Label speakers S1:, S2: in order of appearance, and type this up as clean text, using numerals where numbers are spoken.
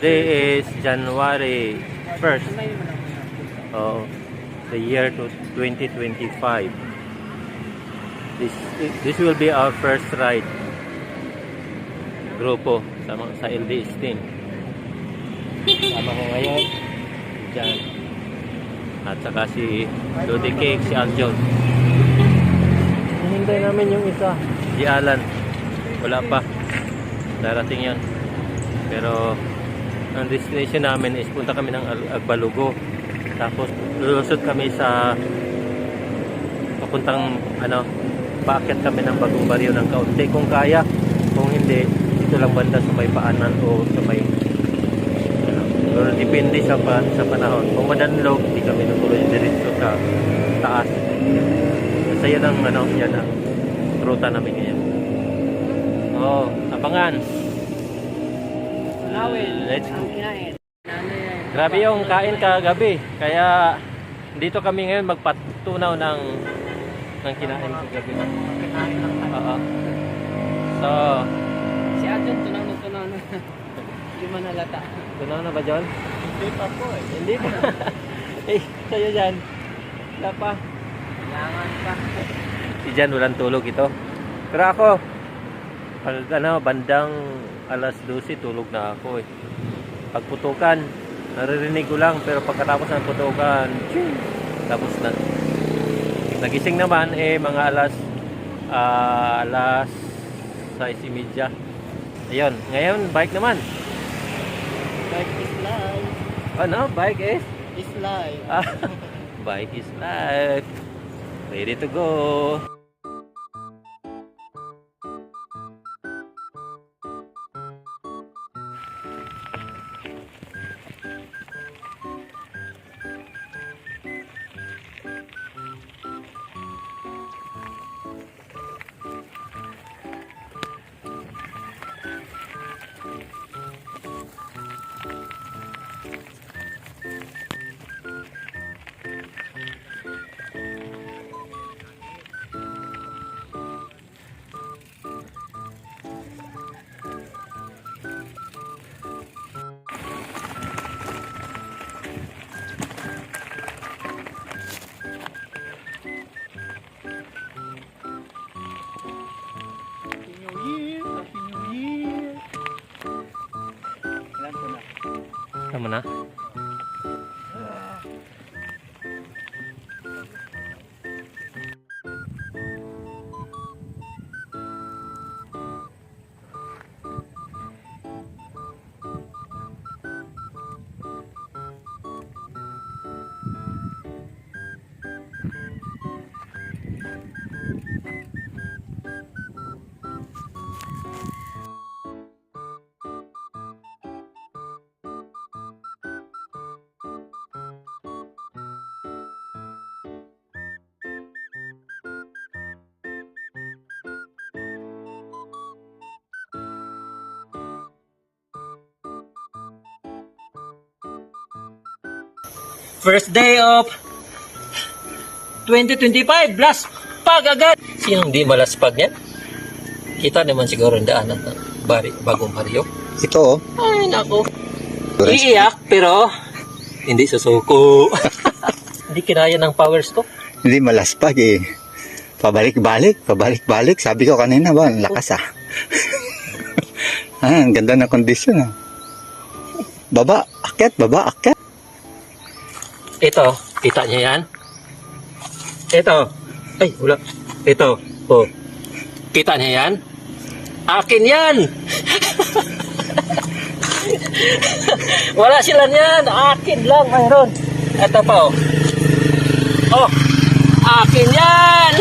S1: Today is January 1st. Oh, the year to 2025. This will be our first ride. Grupo sa LD Sting. Sama ko ngayon dyan. At saka si Lodi Cake, si Aljon. Hinintay namin yung isa, si Alan. Wala pa. Darating yan. Pero ang destination namin is punta kami ng Agbalugo. Tapos lulusot kami sa papuntang paakyat kami ng Bagong Baryo ng kaunti kung kaya. Kung hindi, ito lang banda sa may paanan o sa may pero depende sa panahon. Kung madanlog, hindi kami natuloy diretso sa taas. Kasi yan ang yan ang ruta namin ngayon. Oh, abangan. Let's go. Grabe yung kain kagabi. Kaya dito kami ngayon magpatunaw ng kinain kagabi. Oo. So,
S2: si Adjon tunaw na. Hindi man halata.
S1: tunaw na ba, John?
S2: Hindi pa po eh.
S1: Hindi pa. Sa'yo dyan. Wala pa.
S2: Kailangan pa.
S1: Si Jan walang tulog ito. Pero ako, bandang alas 12 tulog na ako eh. Pagputukan, naririnig ko lang, pero pagkatapos ng putukan, tapos na. Nagising naman mga alas 6:30. Ayun, ngayon bike naman.
S2: Bike is life.
S1: Ano? Bike is?
S2: Is life.
S1: Bike is life. Ready to go. Tama na. First day of 2025, last pag agad. Sinong di malaspag yan? Kita naman siguro ang daanan ng Bagong Baryo.
S3: Ito
S1: Ay, naku. Iiyak, pero hindi susuko. Hindi kinaya ng powers ko.
S3: hindi malaspag eh. Pabalik-balik. Sabi ko kanina ba, ang lakas ah. Ang ganda ng kondisyon ah. Baba, akyat.
S1: Ito, kita niya yan? Ito. Ay, wala. Ito. Oh. Kita niya yan? Akin yan! Wala sila niyan. Akin lang mayroon. Ito pa oh. Oh, akin yan!